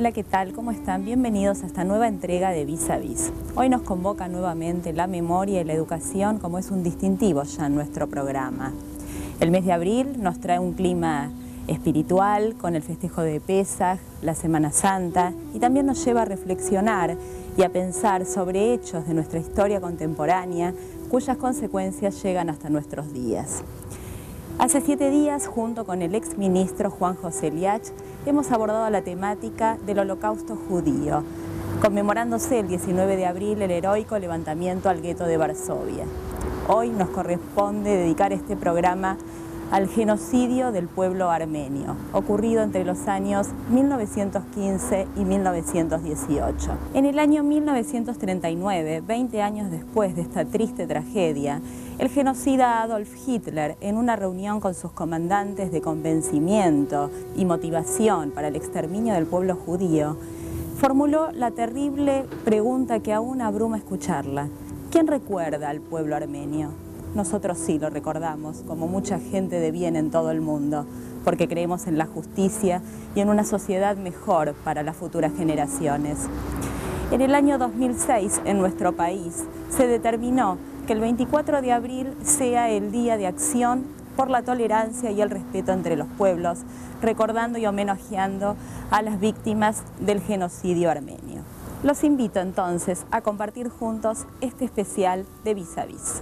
Hola, ¿qué tal? ¿Cómo están? Bienvenidos a esta nueva entrega de Vis a Vis. Hoy nos convoca nuevamente la memoria y la educación como es un distintivo ya en nuestro programa. El mes de abril nos trae un clima espiritual con el festejo de Pesaj, la Semana Santa, y también nos lleva a reflexionar y a pensar sobre hechos de nuestra historia contemporánea cuyas consecuencias llegan hasta nuestros días. Hace 7 días, junto con el exministro Juan José Liach, hemos abordado la temática del Holocausto judío, conmemorándose el 19 de abril el heroico levantamiento al gueto de Varsovia. Hoy nos corresponde dedicar este programa al genocidio del pueblo armenio, ocurrido entre los años 1915 y 1918. En el año 1939, 20 años después de esta triste tragedia, el genocida Adolf Hitler, en una reunión con sus comandantes de convencimiento y motivación para el exterminio del pueblo judío, formuló la terrible pregunta que aún abruma escucharla: ¿quién recuerda al pueblo armenio? Nosotros sí lo recordamos, como mucha gente de bien en todo el mundo, porque creemos en la justicia y en una sociedad mejor para las futuras generaciones. En el año 2006, en nuestro país, se determinó que el 24 de abril sea el Día de Acción por la Tolerancia y el Respeto entre los Pueblos, recordando y homenajeando a las víctimas del genocidio armenio. Los invito entonces a compartir juntos este especial de Vis a Vis.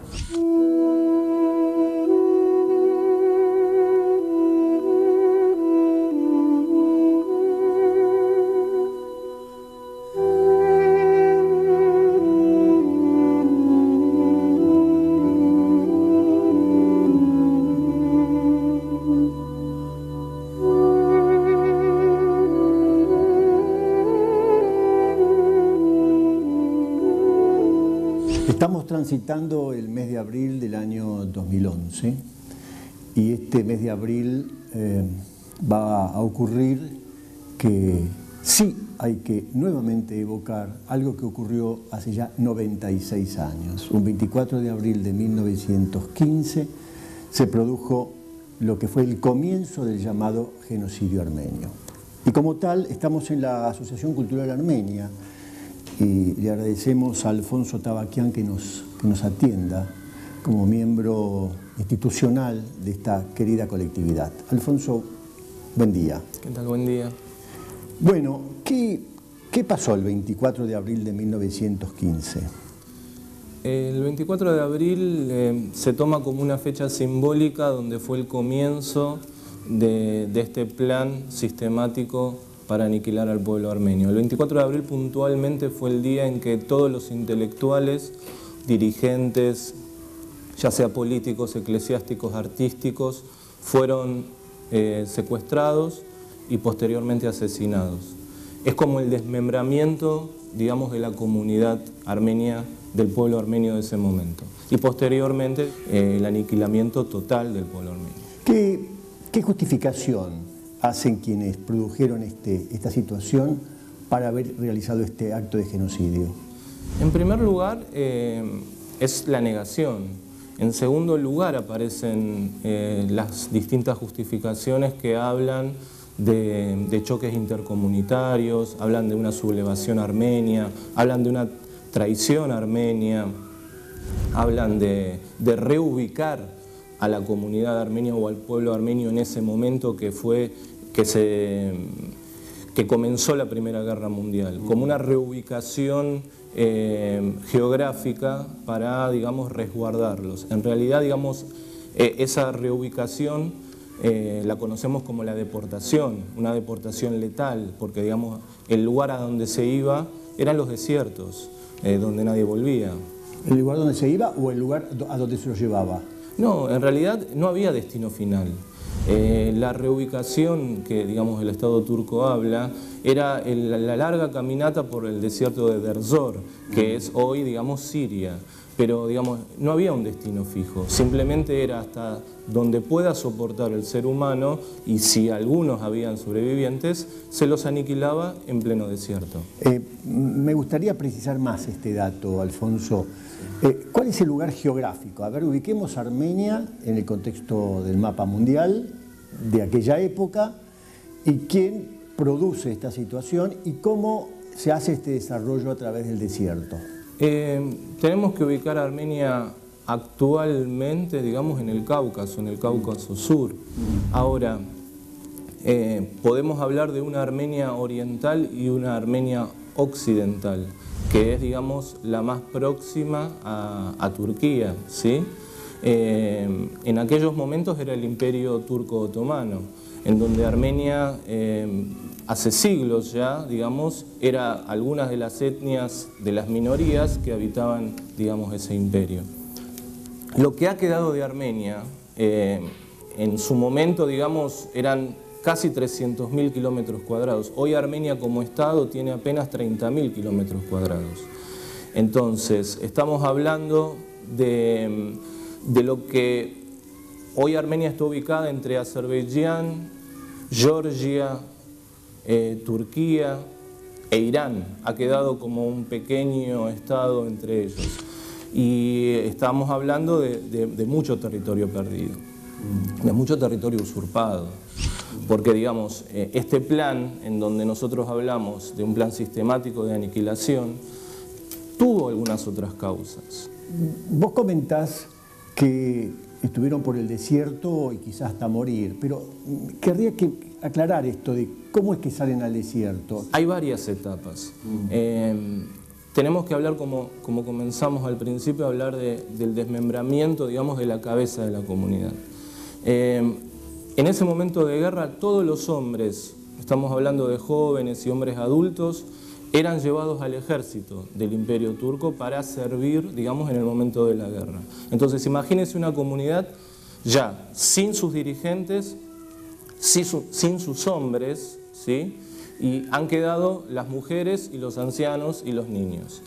Estamos transitando el mes de abril del año 2011 y este mes de abril va a ocurrir que sí hay que nuevamente evocar algo que ocurrió hace ya 96 años. Un 24 de abril de 1915 se produjo lo que fue el comienzo del llamado genocidio armenio. Y como tal estamos en la Asociación Cultural Armenia, y le agradecemos a Alfonso Tabaquian que nos atienda como miembro institucional de esta querida colectividad. Alfonso, buen día. ¿Qué tal? Buen día. Bueno, ¿qué pasó el 24 de abril de 1915? El 24 de abril se toma como una fecha simbólica donde fue el comienzo de este plan sistemático para aniquilar al pueblo armenio. El 24 de abril puntualmente fue el día en que todos los intelectuales, dirigentes, ya sea políticos, eclesiásticos, artísticos, fueron secuestrados y posteriormente asesinados. Es como el desmembramiento, digamos, de la comunidad armenia, del pueblo armenio de ese momento. Y posteriormente el aniquilamiento total del pueblo armenio. ¿Qué justificación hacen quienes produjeron esta situación para haber realizado este acto de genocidio? En primer lugar, es la negación. En segundo lugar, aparecen las distintas justificaciones que hablan de choques intercomunitarios, hablan de una sublevación armenia, hablan de una traición armenia, hablan de reubicar a la comunidad armenia o al pueblo armenio en ese momento que comenzó la Primera Guerra Mundial, como una reubicación geográfica para, digamos, resguardarlos. En realidad, digamos, esa reubicación la conocemos como la deportación, una deportación letal, porque, digamos, el lugar a donde se iba eran los desiertos, donde nadie volvía. ¿El lugar donde se iba o el lugar a donde se los llevaba? No, en realidad no había destino final. La reubicación que, digamos, el Estado turco habla era la larga caminata por el desierto de Derzor, que es hoy, digamos, Siria. Pero, digamos, no había un destino fijo, simplemente era hasta donde pueda soportar el ser humano y si algunos habían sobrevivientes, se los aniquilaba en pleno desierto. Me gustaría precisar más este dato, Alfonso. ¿Cuál es el lugar geográfico? A ver, ubiquemos Armenia en el contexto del mapa mundial de aquella época y quién produce esta situación y cómo se hace este desarrollo a través del desierto. Tenemos que ubicar a Armenia actualmente, digamos, en el Cáucaso Sur. Ahora, podemos hablar de una Armenia oriental y una Armenia occidental, que es, digamos, la más próxima a Turquía, ¿sí? En aquellos momentos era el Imperio Turco-Otomano, en donde Armenia, hace siglos ya, digamos, era algunas de las etnias de las minorías que habitaban, digamos, ese imperio. Lo que ha quedado de Armenia, en su momento, digamos, eran casi 300.000 kilómetros cuadrados. Hoy Armenia como Estado tiene apenas 30.000 kilómetros cuadrados. Entonces, estamos hablando de lo que hoy Armenia está ubicada entre Azerbaiyán, Georgia, Turquía e Irán. Ha quedado como un pequeño estado entre ellos. Y estamos hablando de mucho territorio perdido, de mucho territorio usurpado. Porque, digamos, este plan, en donde nosotros hablamos de un plan sistemático de aniquilación, tuvo algunas otras causas. Vos comentás que estuvieron por el desierto y quizás hasta morir, pero querría aclarar esto de cómo es que salen al desierto. Hay varias etapas. Tenemos que hablar, como comenzamos al principio, hablar del desmembramiento, digamos, de la cabeza de la comunidad. En ese momento de guerra, todos los hombres, estamos hablando de jóvenes y hombres adultos, eran llevados al ejército del Imperio Turco para servir, digamos, en el momento de la guerra. Entonces, imagínense una comunidad ya sin sus dirigentes, sin sus hombres, ¿sí? Y han quedado las mujeres y los ancianos y los niños.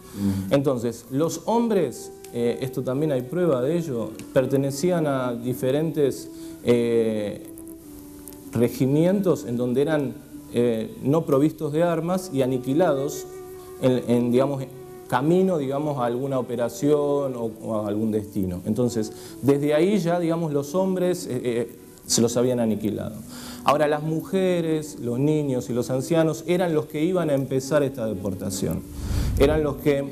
Entonces, los hombres, esto también hay prueba de ello, pertenecían a diferentes regimientos en donde eran no provistos de armas y aniquilados digamos, camino, digamos, a alguna operación o a algún destino. Entonces, desde ahí ya, digamos, los hombres se los habían aniquilado. Ahora, las mujeres, los niños y los ancianos eran los que iban a empezar esta deportación. Eran los que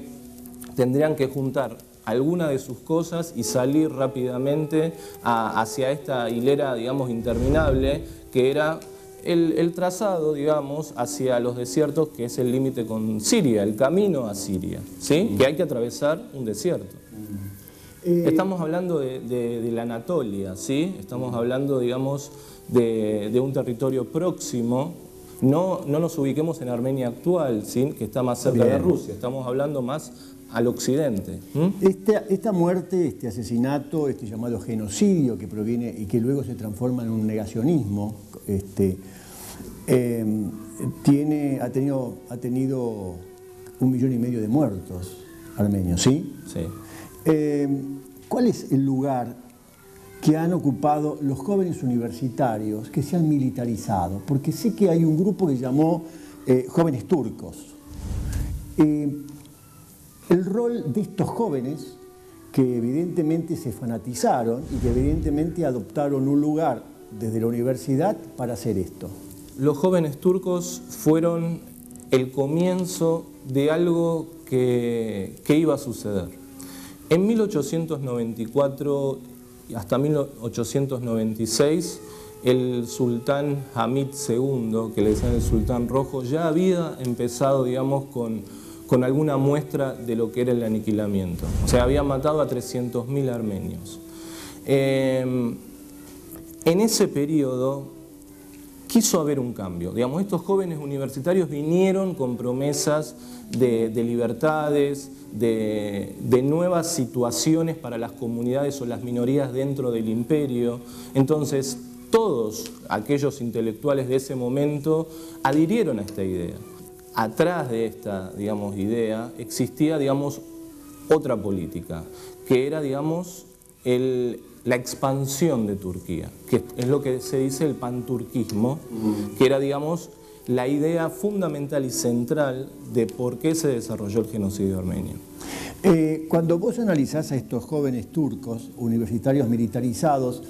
tendrían que juntar alguna de sus cosas y salir rápidamente hacia esta hilera, digamos, interminable, que era el trazado, digamos, hacia los desiertos, que es el límite con Siria, el camino a Siria, ¿sí? Que hay que atravesar un desierto. Estamos hablando de la Anatolia, ¿sí? Estamos hablando, digamos, de un territorio próximo. No nos ubiquemos en Armenia actual, ¿sí? Que está más cerca de Rusia, estamos hablando más al occidente. Esta muerte, este asesinato, este llamado genocidio que proviene y que luego se transforma en un negacionismo, ha tenido 1,5 millones de muertos armenios, ¿sí? Sí. ¿Cuál es el lugar que han ocupado los jóvenes universitarios que se han militarizado? Porque sé que hay un grupo que llamó jóvenes turcos. El rol de estos jóvenes que evidentemente se fanatizaron y que evidentemente adoptaron un lugar desde la universidad para hacer esto. Los jóvenes turcos fueron el comienzo de algo que iba a suceder. En 1894 hasta 1896, el sultán Hamid II, que le decían el sultán rojo, ya había empezado, digamos, con alguna muestra de lo que era el aniquilamiento. O sea, había matado a 300.000 armenios. En ese periodo quiso haber un cambio. Digamos, estos jóvenes universitarios vinieron con promesas de libertades, de nuevas situaciones para las comunidades o las minorías dentro del imperio. Entonces, todos aquellos intelectuales de ese momento adhirieron a esta idea. Atrás de esta, digamos, idea existía, digamos, otra política, que era, digamos, la expansión de Turquía, que es lo que se dice el panturquismo, que era, digamos, la idea fundamental y central de por qué se desarrolló el genocidio armenio. Cuando vos analizás a estos jóvenes turcos, universitarios militarizados,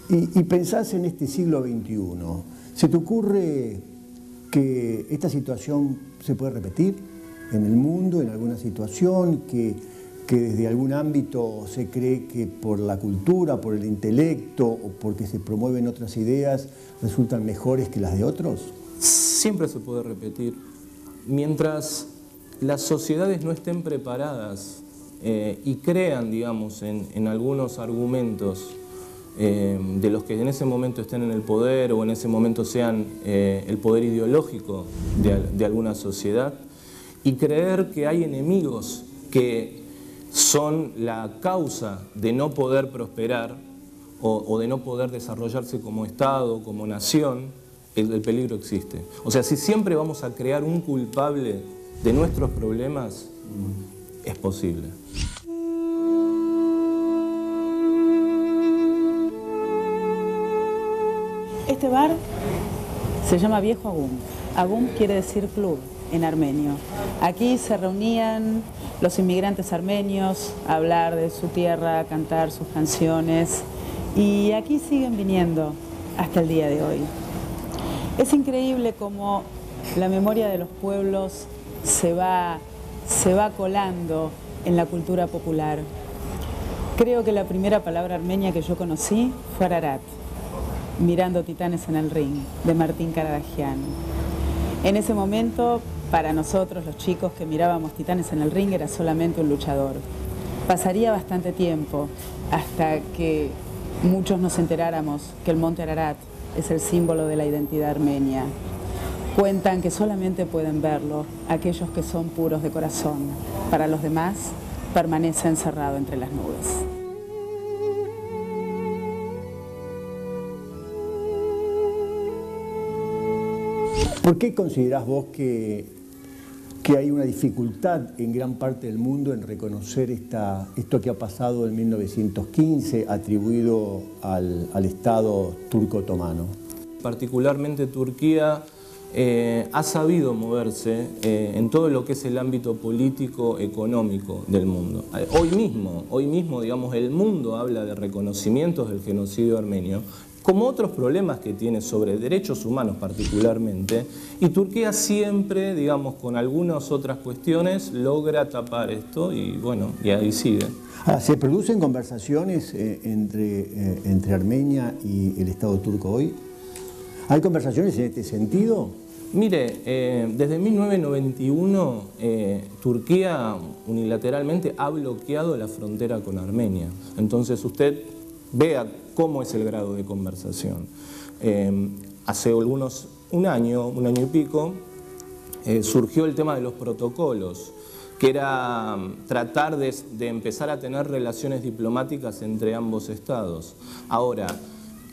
y pensás en este siglo XXI, ¿se te ocurre que esta situación se puede repetir en el mundo, en alguna situación, que desde algún ámbito se cree que por la cultura, por el intelecto o porque se promueven otras ideas resultan mejores que las de otros? Siempre se puede repetir. Mientras las sociedades no estén preparadas y crean, digamos, en algunos argumentos de los que en ese momento estén en el poder o en ese momento sean el poder ideológico de alguna sociedad, y creer que hay enemigos que son la causa de no poder prosperar o de no poder desarrollarse como Estado, como nación, el peligro existe. O sea, si siempre vamos a crear un culpable de nuestros problemas, es posible. Este bar se llama Viejo Agum. Agum quiere decir club en armenio. Aquí se reunían los inmigrantes armenios a hablar de su tierra, a cantar sus canciones, y aquí siguen viniendo hasta el día de hoy. Es increíble cómo la memoria de los pueblos se va colando en la cultura popular. Creo que la primera palabra armenia que yo conocí fue Ararat, mirando Titanes en el Ring, de Martín Karadagian. En ese momento, para nosotros, los chicos que mirábamos Titanes en el Ring, era solamente un luchador. Pasaría bastante tiempo hasta que muchos nos enteráramos que el monte Ararat es el símbolo de la identidad armenia. Cuentan que solamente pueden verlo aquellos que son puros de corazón. Para los demás, permanece encerrado entre las nubes. ¿Por qué considerás vos que hay una dificultad en gran parte del mundo en reconocer esto que ha pasado en 1915, atribuido al Estado turco-otomano? Particularmente Turquía ha sabido moverse en todo lo que es el ámbito político-económico del mundo. Hoy mismo, digamos, el mundo habla de reconocimientos del genocidio armenio, como otros problemas que tiene sobre derechos humanos particularmente, y Turquía siempre, digamos, con algunas otras cuestiones, logra tapar esto y bueno, y ahí sigue. ¿Se producen conversaciones entre Armenia y el Estado turco hoy? ¿Hay conversaciones en este sentido? Mire, desde 1991 Turquía unilateralmente ha bloqueado la frontera con Armenia. Entonces usted vea cómo es el grado de conversación. Hace un año y pico, surgió el tema de los protocolos, que era tratar de empezar a tener relaciones diplomáticas entre ambos estados. Ahora,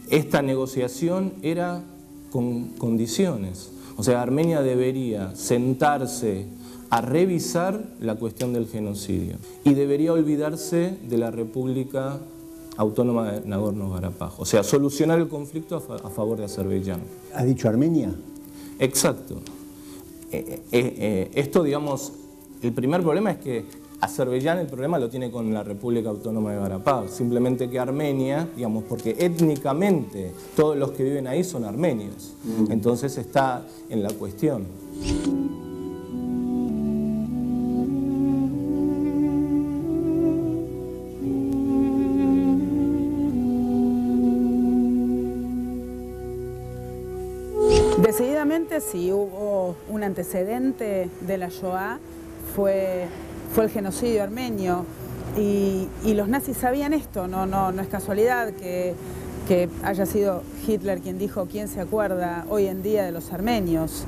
esta negociación era con condiciones. O sea, Armenia debería sentarse a revisar la cuestión del genocidio y debería olvidarse de la República Autónoma de Nagorno-Karabaj. O sea, solucionar el conflicto a favor de Azerbaiyán. ¿Ha dicho Armenia? Exacto. Esto, digamos, el primer problema es que Azerbaiyán el problema lo tiene con la República Autónoma de Karabaj. Simplemente que Armenia, digamos, porque étnicamente todos los que viven ahí son armenios. Entonces está en la cuestión. Decididamente, si hubo un antecedente de la Shoah, fue el genocidio armenio, y los nazis sabían esto. No es casualidad que haya sido Hitler quien dijo: ¿quién se acuerda hoy en día de los armenios?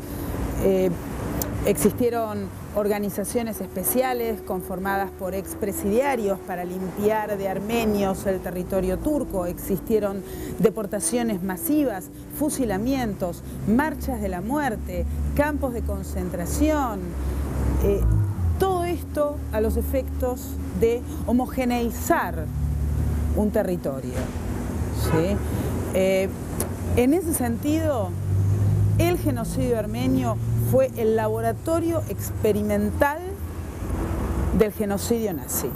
Existieron organizaciones especiales conformadas por expresidiarios para limpiar de armenios el territorio turco. Existieron deportaciones masivas, fusilamientos, marchas de la muerte, campos de concentración. Todo esto a los efectos de homogeneizar un territorio, ¿sí? En ese sentido, el genocidio armenio fue el laboratorio experimental del genocidio nazi.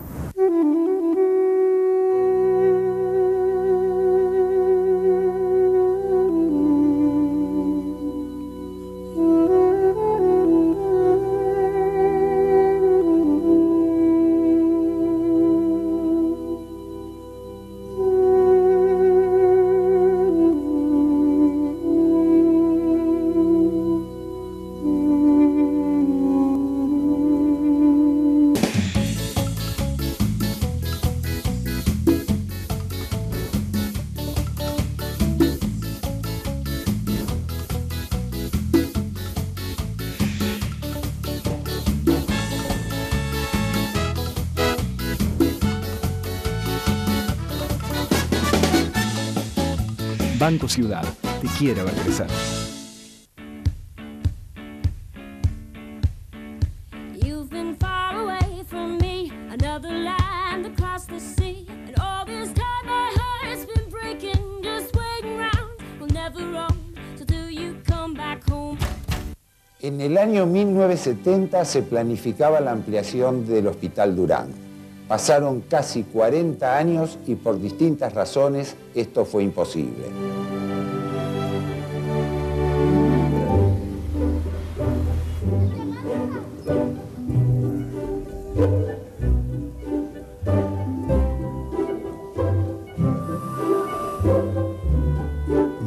Banco Ciudad te quiere ver crecer. En el año 1970 se planificaba la ampliación del Hospital Durán. Pasaron casi 40 años y por distintas razones esto fue imposible.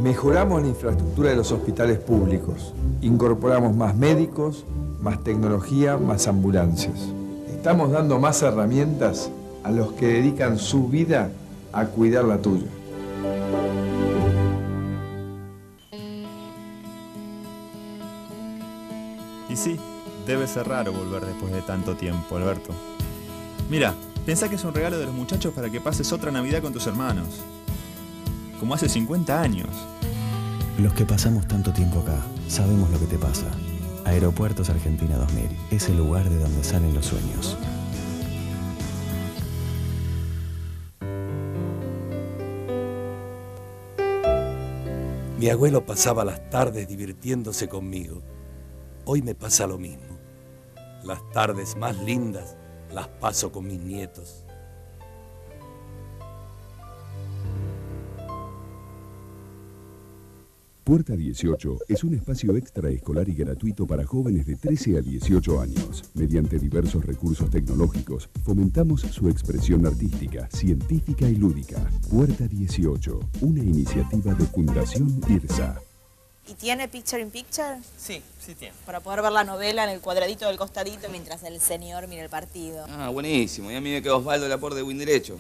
Mejoramos la infraestructura de los hospitales públicos. Incorporamos más médicos, más tecnología, más ambulancias. Estamos dando más herramientas a los que dedican su vida a cuidar la tuya. Y sí, debe ser raro volver después de tanto tiempo, Alberto. Mira, pensá que es un regalo de los muchachos para que pases otra Navidad con tus hermanos. Como hace 50 años. Los que pasamos tanto tiempo acá, sabemos lo que te pasa. Aeropuertos Argentina 2000 es el lugar de donde salen los sueños. Mi abuelo pasaba las tardes divirtiéndose conmigo. Hoy me pasa lo mismo. Las tardes más lindas las paso con mis nietos. Puerta 18 es un espacio extraescolar y gratuito para jóvenes de 13 a 18 años. Mediante diversos recursos tecnológicos, fomentamos su expresión artística, científica y lúdica. Puerta 18, una iniciativa de Fundación IRSA. ¿Y tiene Picture in Picture? Sí, sí tiene. Para poder ver la novela en el cuadradito del costadito mientras el señor mira el partido. Ah, buenísimo. Y a mí me quedó Osvaldo Laporte de Win Derecho.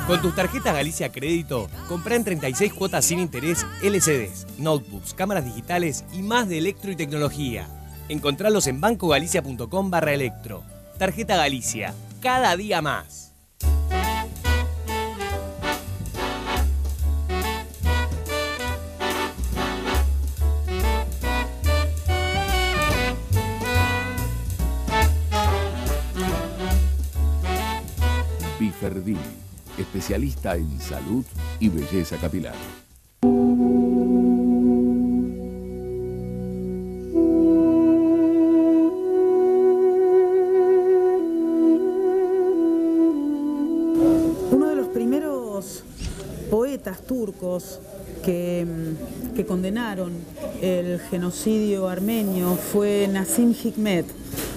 Con tus tarjetas Galicia Crédito, comprá en 36 cuotas sin interés LCDs, notebooks, cámaras digitales y más de electro y tecnología. Encontralos en bancogalicia.com/electro. Tarjeta Galicia, cada día más. Biferdin, especialista en salud y belleza capilar. Uno de los primeros poetas turcos que condenaron el genocidio armenio fue Nazim Hikmet.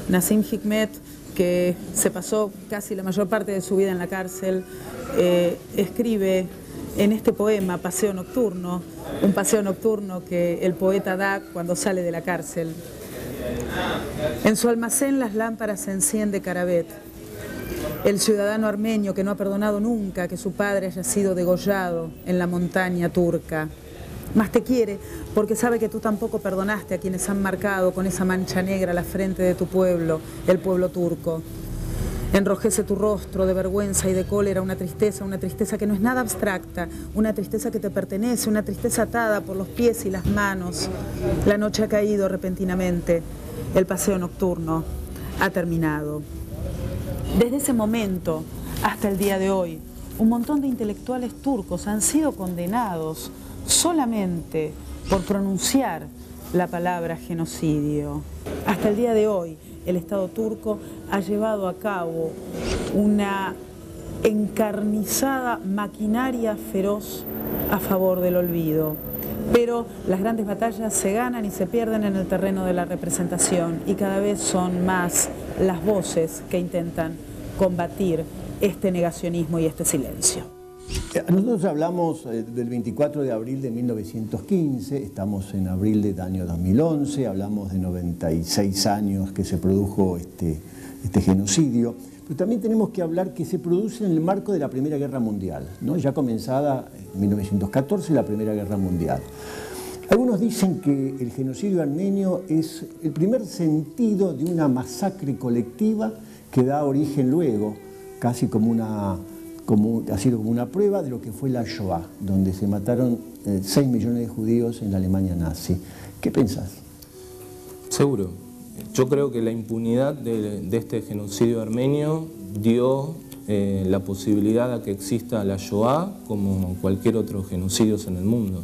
Nazim Hikmet, que se pasó casi la mayor parte de su vida en la cárcel, escribe en este poema Paseo Nocturno, un paseo nocturno que el poeta da cuando sale de la cárcel. En su almacén las lámparas se enciende Karabet, el ciudadano armenio que no ha perdonado nunca que su padre haya sido degollado en la montaña turca. Más te quiere porque sabe que tú tampoco perdonaste a quienes han marcado con esa mancha negra la frente de tu pueblo, el pueblo turco. Enrojece tu rostro de vergüenza y de cólera una tristeza que no es nada abstracta, una tristeza que te pertenece, una tristeza atada por los pies y las manos. La noche ha caído repentinamente, el paseo nocturno ha terminado. Desde ese momento hasta el día de hoy, un montón de intelectuales turcos han sido condenados solamente por pronunciar la palabra genocidio. Hasta el día de hoy, el Estado turco ha llevado a cabo una encarnizada maquinaria feroz a favor del olvido. Pero las grandes batallas se ganan y se pierden en el terreno de la representación y cada vez son más las voces que intentan combatir este negacionismo y este silencio. Nosotros hablamos del 24 de abril de 1915, estamos en abril del año 2011, hablamos de 96 años que se produjo este genocidio, pero también tenemos que hablar que se produce en el marco de la Primera Guerra Mundial, ¿no? Ya comenzada en 1914 la Primera Guerra Mundial. Algunos dicen que el genocidio armenio es el primer sentido de una masacre colectiva que da origen luego, casi como una ha sido como una prueba de lo que fue la Shoah, donde se mataron 6 millones de judíos en la Alemania nazi. ¿Qué pensás? Seguro. Yo creo que la impunidad de este genocidio armenio dio la posibilidad a que exista la Shoah como cualquier otro genocidio en el mundo.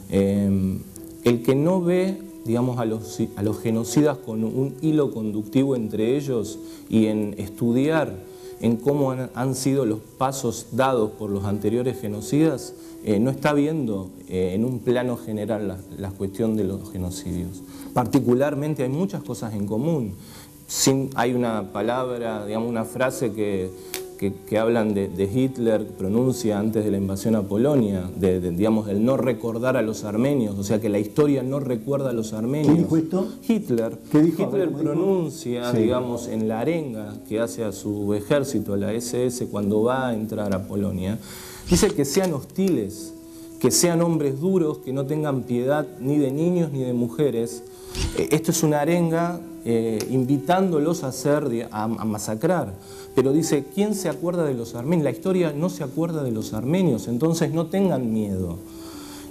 El que no ve, digamos, a los genocidas con un hilo conductivo entre ellos y en estudiar en cómo han sido los pasos dados por los anteriores genocidas, no está viendo en un plano general la cuestión de los genocidios. Particularmente hay muchas cosas en común. Hay una palabra, digamos, una frase que hablan de Hitler, pronuncia antes de la invasión a Polonia, digamos, del no recordar a los armenios, o sea que la historia no recuerda a los armenios. ¿Quién dijo esto? Hitler. ¿Qué dijo? Hitler pronuncia, sí, digamos, en la arenga que hace a su ejército, a la SS, cuando va a entrar a Polonia, dice que sean hostiles, que sean hombres duros, que no tengan piedad ni de niños ni de mujeres. Esto es una arenga invitándolos a masacrar. Pero dice, ¿quién se acuerda de los armenios? La historia no se acuerda de los armenios, entonces no tengan miedo.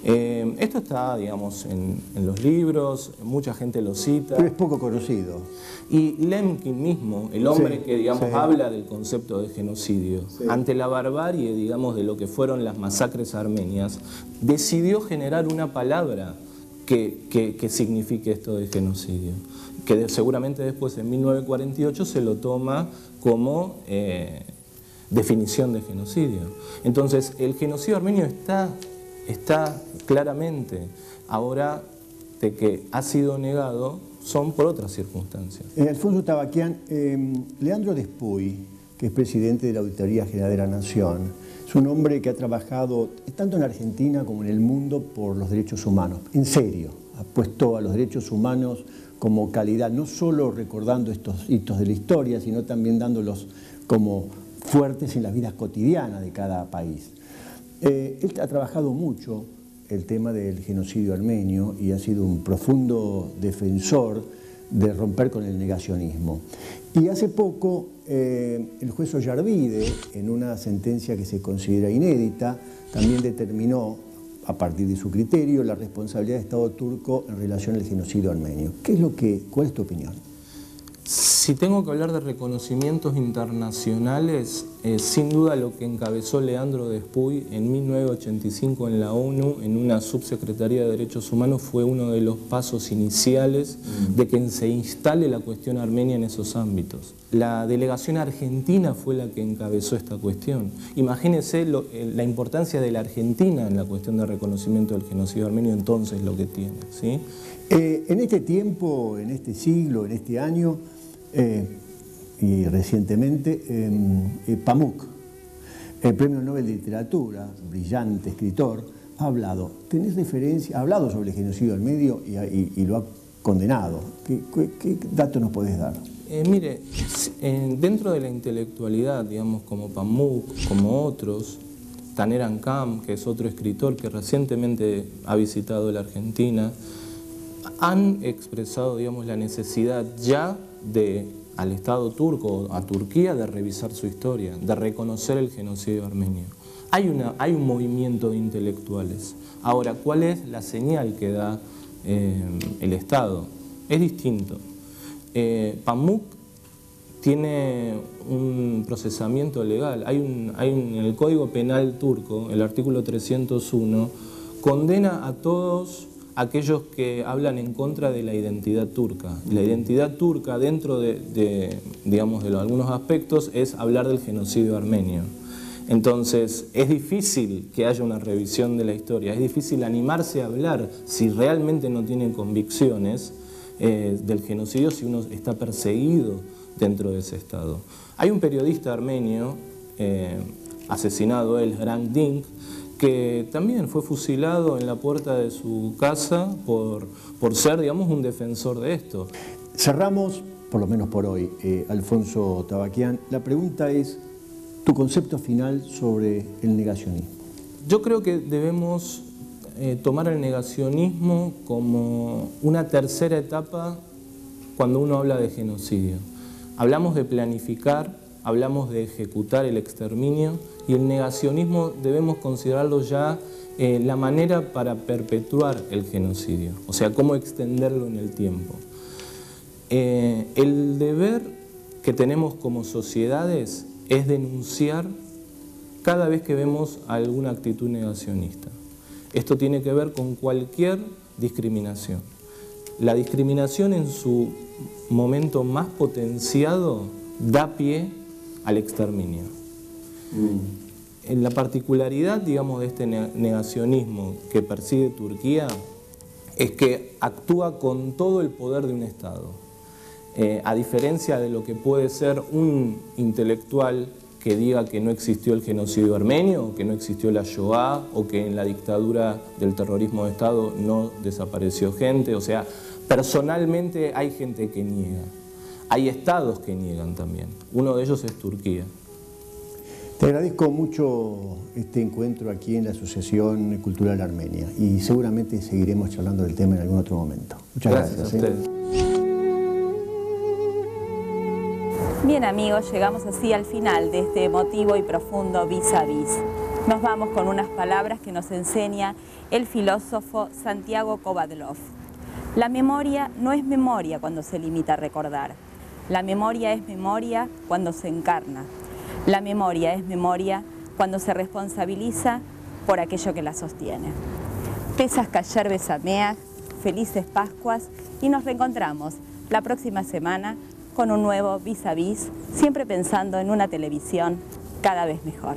Esto está, digamos, en los libros, mucha gente lo cita. Pero es poco conocido. Y Lemkin mismo, el hombre que, digamos, habla del concepto de genocidio, ante la barbarie, digamos, de lo que fueron las masacres armenias, decidió generar una palabra que signifique esto de genocidio, que seguramente después, en 1948, se lo toma como definición de genocidio. Entonces, el genocidio armenio está claramente. Ahora, de que ha sido negado, son por otras circunstancias. Alfonso Tabaquián, Leandro Despuy, que es presidente de la Auditoría General de la Nación, es un hombre que ha trabajado tanto en Argentina como en el mundo por los derechos humanos. En serio, ha puesto a los derechos humanos como calidad, no solo recordando estos hitos de la historia, sino también dándolos como fuertes en las vidas cotidianas de cada país. Él ha trabajado mucho el tema del genocidio armenio y ha sido un profundo defensor de romper con el negacionismo. Y hace poco el juez Ollarvide, en una sentencia que se considera inédita, también determinó, a partir de su criterio, la responsabilidad del Estado turco en relación al genocidio armenio. ¿Cuál es tu opinión? Si tengo que hablar de reconocimientos internacionales, sin duda lo que encabezó Leandro Despuy en 1985 en la ONU, en una subsecretaría de Derechos Humanos, fue uno de los pasos iniciales de que se instale la cuestión armenia en esos ámbitos. La delegación argentina fue la que encabezó esta cuestión. Imagínense la importancia de la Argentina en la cuestión de reconocimiento del genocidio armenio, entonces lo que tiene, ¿sí? En este tiempo, en este siglo, en este año, y recientemente, Pamuk, el Premio Nobel de Literatura, brillante escritor, ha hablado sobre el genocidio armenio y lo ha condenado. ¿Qué datos nos podés dar? Mire, dentro de la intelectualidad, digamos, como Pamuk, como otros, Taner Ankam, que es otro escritor que recientemente ha visitado la Argentina, han expresado, digamos, la necesidad ya al Estado turco, a Turquía, de revisar su historia, de reconocer el genocidio armenio. Hay un movimiento de intelectuales. Ahora, ¿cuál es la señal que da el Estado? Es distinto. Pamuk tiene un procesamiento legal. En el Código Penal turco, el artículo 301, condena a todos aquellos que hablan en contra de la identidad turca. La identidad turca, dentro digamos, de algunos aspectos, es hablar del genocidio armenio. Entonces, es difícil que haya una revisión de la historia, es difícil animarse a hablar, si realmente no tienen convicciones, del genocidio, si uno está perseguido dentro de ese Estado. Hay un periodista armenio, asesinado él, Hrant Dink, que también fue fusilado en la puerta de su casa por ser, digamos, un defensor de esto. Cerramos, por lo menos por hoy, Alfonso Tabaquián. La pregunta es, tu concepto final sobre el negacionismo. Yo creo que debemos tomar el negacionismo como una tercera etapa cuando uno habla de genocidio. Hablamos de planificar, hablamos de ejecutar el exterminio, y el negacionismo debemos considerarlo ya la manera para perpetuar el genocidio, o sea, cómo extenderlo en el tiempo. El deber que tenemos como sociedades es denunciar cada vez que vemos alguna actitud negacionista. Esto tiene que ver con cualquier discriminación. La discriminación en su momento más potenciado da pie al exterminio. En la particularidad, digamos, de este negacionismo que persigue Turquía es que actúa con todo el poder de un Estado. A diferencia de lo que puede ser un intelectual que diga que no existió el genocidio armenio, que no existió la Shoah, o que en la dictadura del terrorismo de Estado no desapareció gente. O sea, personalmente hay gente que niega. Hay estados que niegan también. Uno de ellos es Turquía. Te agradezco mucho este encuentro aquí en la Asociación Cultural Armenia y seguramente seguiremos charlando del tema en algún otro momento. Muchas gracias. Gracias a ustedes. Bien amigos, llegamos así al final de este emotivo y profundo Vis a Vis. Nos vamos con unas palabras que nos enseña el filósofo Santiago Kovadlov. La memoria no es memoria cuando se limita a recordar. La memoria es memoria cuando se encarna. La memoria es memoria cuando se responsabiliza por aquello que la sostiene. Pesas Kayer Besameach, felices Pascuas y nos reencontramos la próxima semana con un nuevo Vis a Vis, siempre pensando en una televisión cada vez mejor.